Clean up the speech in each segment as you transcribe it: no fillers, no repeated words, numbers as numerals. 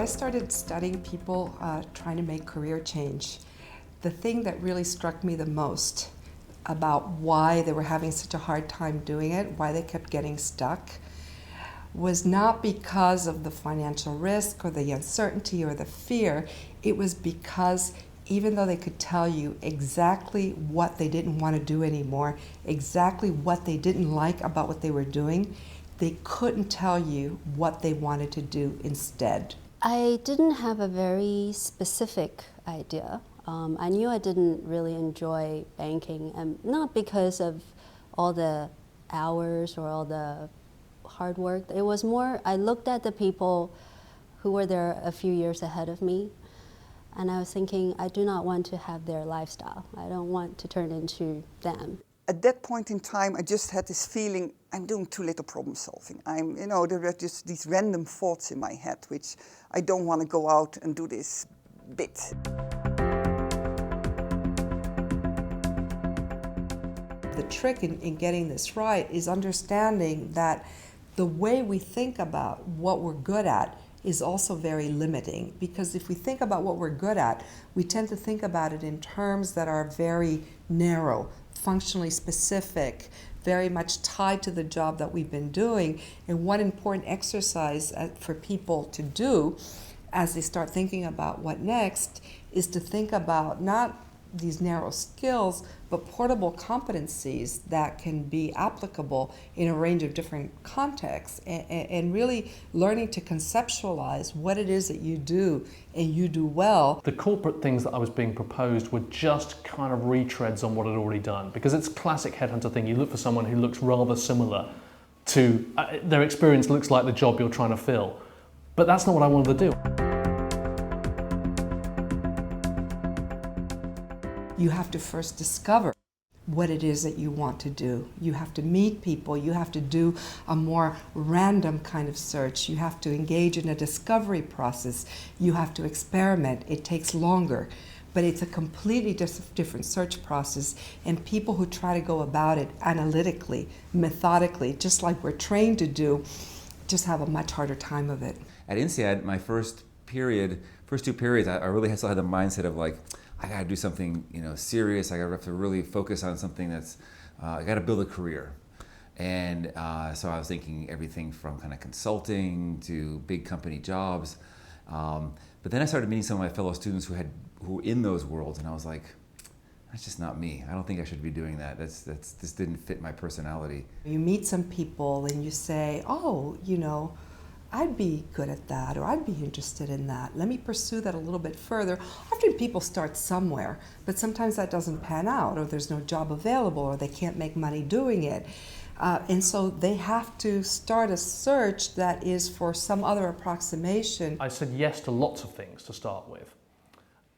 I started studying people trying to make career change, the thing that really struck me the most about why they were having such a hard time doing it, why they kept getting stuck, was not because of the financial risk or the uncertainty or the fear. It was because even though they could tell you exactly what they didn't want to do anymore, exactly what they didn't like about what they were doing, they couldn't tell you what they wanted to do instead. I didn't have a very specific idea. I knew I didn't really enjoy banking, and not because of all the hours or all the hard work. It was more, I looked at the people who were there a few years ahead of me, and I was thinking, I do not want to have their lifestyle. I don't want to turn into them. At that point in time, I just had this feeling, I'm doing too little problem solving. There were just these random thoughts in my head, which I don't want to go out and do this bit. The trick in getting this right is understanding that the way we think about what we're good at is also very limiting, because if we think about what we're good at, we tend to think about it in terms that are very narrow, functionally specific, very much tied to the job that we've been doing. And one important exercise for people to do as they start thinking about what next is to think about not these narrow skills, but portable competencies that can be applicable in a range of different contexts, and really learning to conceptualize what it is that you do and you do well. The corporate things that I was being proposed were just kind of retreads on what I'd already done, because it's a classic headhunter thing. You look for someone who looks rather similar to, their experience looks like the job you're trying to fill. But that's not what I wanted to do. You have to first discover what it is that you want to do. You have to meet people. You have to do a more random kind of search. You have to engage in a discovery process. You have to experiment. It takes longer, but it's a completely different search process, and people who try to go about it analytically, methodically, just like we're trained to do, just have a much harder time of it. At INSEAD, my first two periods, I really still had the mindset of like, I gotta do something, serious. I have to really focus on something that's, I gotta build a career. And so I was thinking everything from kind of consulting to big company jobs. But then I started meeting some of my fellow students who were in those worlds, and I was like, that's just not me. I don't think I should be doing that. This didn't fit my personality. You meet some people and you say, oh, I'd be good at that, or I'd be interested in that. Let me pursue that a little bit further. Often people start somewhere, but sometimes that doesn't pan out, or there's no job available, or they can't make money doing it. And so they have to start a search that is for some other approximation. I said yes to lots of things to start with,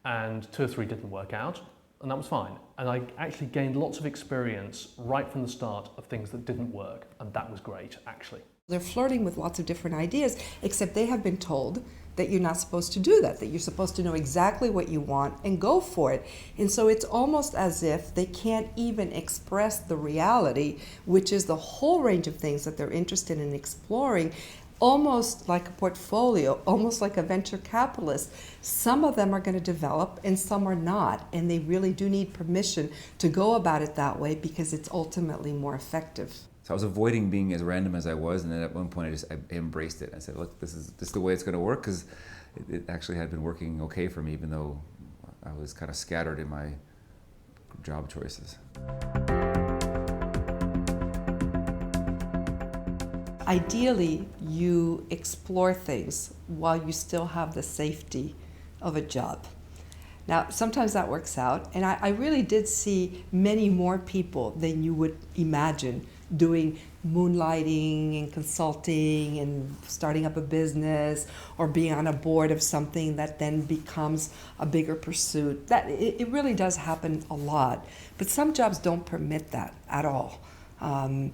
and 2 or 3 didn't work out, and that was fine. And I actually gained lots of experience right from the start of things that didn't work, and that was great, actually. They're flirting with lots of different ideas, except they have been told that you're not supposed to do that you're supposed to know exactly what you want and go for it. And so it's almost as if they can't even express the reality, which is the whole range of things that they're interested in exploring, almost like a portfolio, almost like a venture capitalist. Some of them are going to develop and some are not, and they really do need permission to go about it that way because it's ultimately more effective. So I was avoiding being as random as I was, and then at one point I embraced it. I said, look, this is the way it's going to work, because it actually had been working okay for me, even though I was kind of scattered in my job choices. Ideally, you explore things while you still have the safety of a job. Now, sometimes that works out, and I really did see many more people than you would imagine doing moonlighting and consulting and starting up a business or being on a board of something that then becomes a bigger pursuit. That it really does happen a lot, but some jobs don't permit that at all. And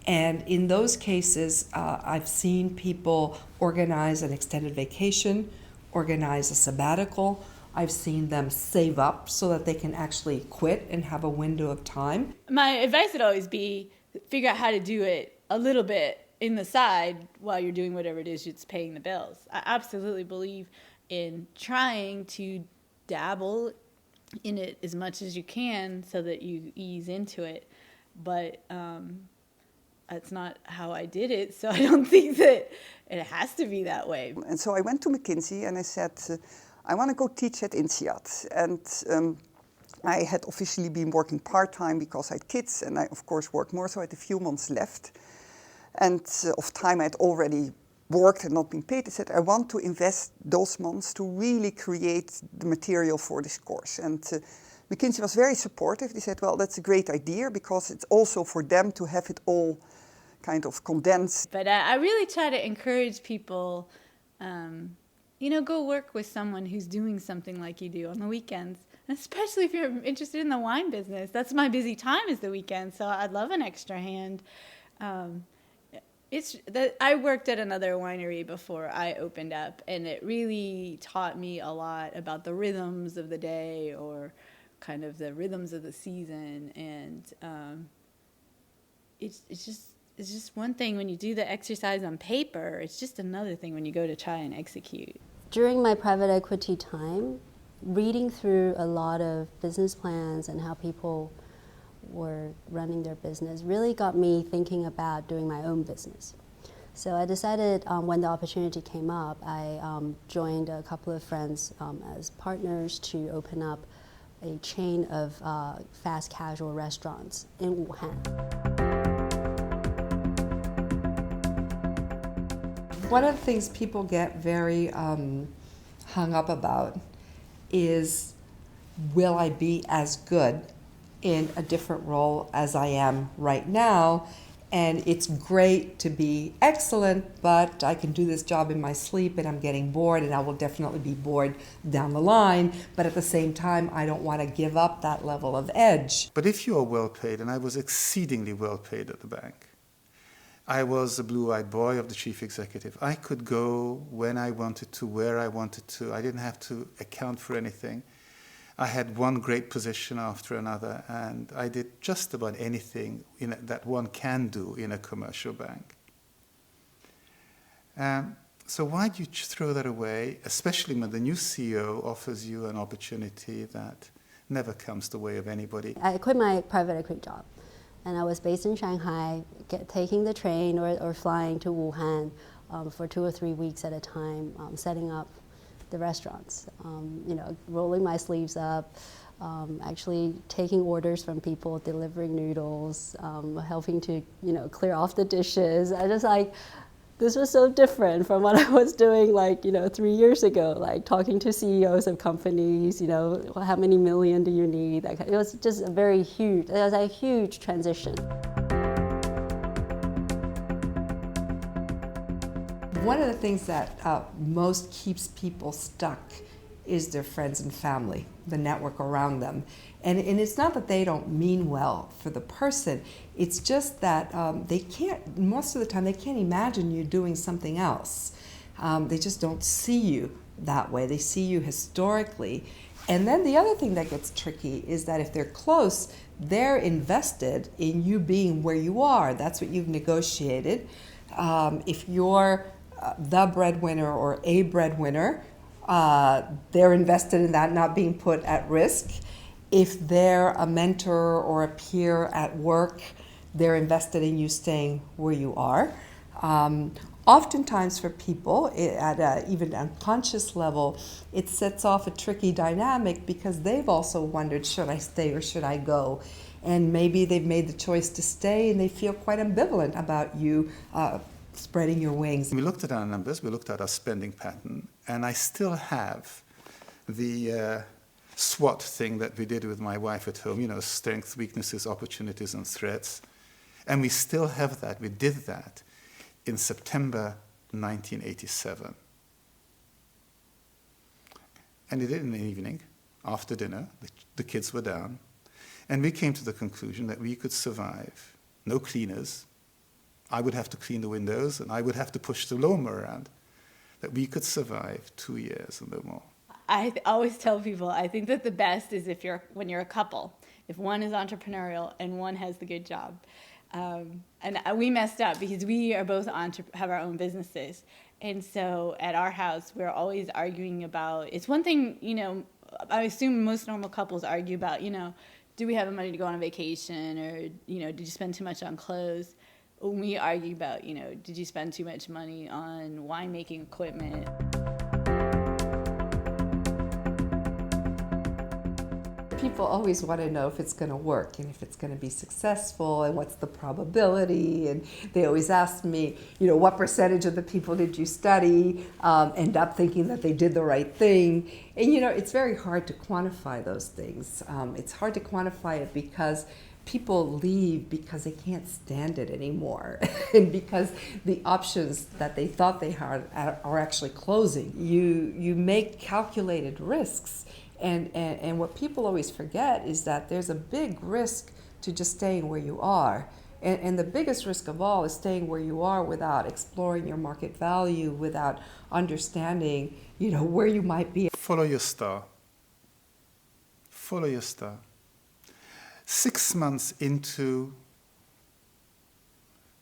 in those cases, I've seen people organize an extended vacation, organize a sabbatical. I've seen them save up so that they can actually quit and have a window of time. My advice would always be figure out how to do it a little bit in the side while you're doing whatever it is it's paying the bills. I absolutely believe in trying to dabble in it as much as you can so that you ease into it. But that's not how I did it, so I don't think that it has to be that way. And so I went to McKinsey and I said, I want to go teach at INSEAD. And I had officially been working part-time because I had kids, and I, of course, worked more, so I had a few months left. And of time I had already worked and not been paid. I said, I want to invest those months to really create the material for this course. And McKinsey was very supportive. They said, well, that's a great idea because it's also for them to have it all kind of condensed. But I really try to encourage people, go work with someone who's doing something like you do on the weekends. And especially if you're interested in the wine business. That's my busy time is the weekend, so I'd love an extra hand. I worked at another winery before I opened up, and it really taught me a lot about the rhythms of the day or kind of the rhythms of the season. And it's just one thing when you do the exercise on paper. It's just another thing when you go to try and execute. During my private equity time, reading through a lot of business plans and how people were running their business really got me thinking about doing my own business. So I decided when the opportunity came up, I joined a couple of friends as partners to open up a chain of fast casual restaurants in Wuhan. One of the things people get very hung up about is, will I be as good in a different role as I am right now? And it's great to be excellent, but I can do this job in my sleep and I'm getting bored, and I will definitely be bored down the line. But at the same time, I don't want to give up that level of edge. But if you are well paid, and I was exceedingly well paid at the bank, I was a blue-eyed boy of the chief executive. I could go when I wanted to, where I wanted to. I didn't have to account for anything. I had one great position after another, and I did just about anything that one can do in a commercial bank. So why do you throw that away, especially when the new CEO offers you an opportunity that never comes the way of anybody? I quit my private equity job, and I was based in Shanghai, taking the train or flying to Wuhan for 2 or 3 weeks at a time, setting up the restaurants, rolling my sleeves up, actually taking orders from people, delivering noodles, helping to, clear off the dishes. I just this was so different from what I was doing 3 years ago, talking to CEOs of companies, how many million do you need? It was just it was a huge transition. One of the things that most keeps people stuck is their friends and family, the network around them. And it's not that they don't mean well for the person, it's just that most of the time, they can't imagine you doing something else. They just don't see you that way. They see you historically. And then the other thing that gets tricky is that if they're close, they're invested in you being where you are. That's what you've negotiated. If you're the breadwinner or a breadwinner, they're invested in that not being put at risk. If they're a mentor or a peer at work, they're invested in you staying where you are. Oftentimes for people, at an even unconscious level, it sets off a tricky dynamic because they've also wondered, should I stay or should I go? And maybe they've made the choice to stay and they feel quite ambivalent about you spreading your wings. We looked at our numbers, we looked at our spending pattern, and I still have the SWOT thing that we did with my wife at home, strengths, weaknesses, opportunities, and threats. And we still have that. We did that in September 1987. And we did it in the evening, after dinner. The kids were down. And we came to the conclusion that we could survive. No cleaners. I would have to clean the windows, and I would have to push the lawnmower around. That we could survive 2 years and no more. I always tell people, I think that the best is when you're a couple. If one is entrepreneurial and one has the good job. And we messed up because we are both have our own businesses. And so at our house, we're always arguing about, it's one thing, you know, I assume most normal couples argue about, you know, do we have the money to go on a vacation, or, you know, did you spend too much on clothes? When we argue about, you know, did you spend too much money on winemaking equipment? People always want to know if it's going to work and if it's going to be successful and what's the probability. And they always ask me, you know, what percentage of the people did you study end up thinking that they did the right thing? And, you know, it's very hard to quantify those things. It's hard to quantify it because people leave because they can't stand it anymore and because the options that they thought they had are actually closing. You make calculated risks. And what people always forget is that there's a big risk to just staying where you are. And the biggest risk of all is staying where you are without exploring your market value, without understanding, you know, where you might be. Follow your star. Follow your star. 6 months into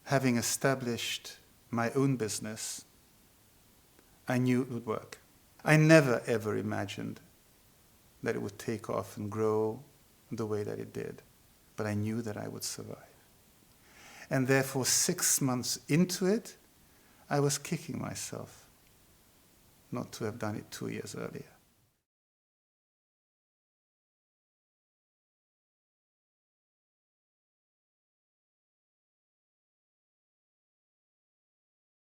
having established my own business, I knew it would work. I never ever imagined that it would take off and grow the way that it did. But I knew that I would survive. And therefore, 6 months into it, I was kicking myself not to have done it 2 years earlier.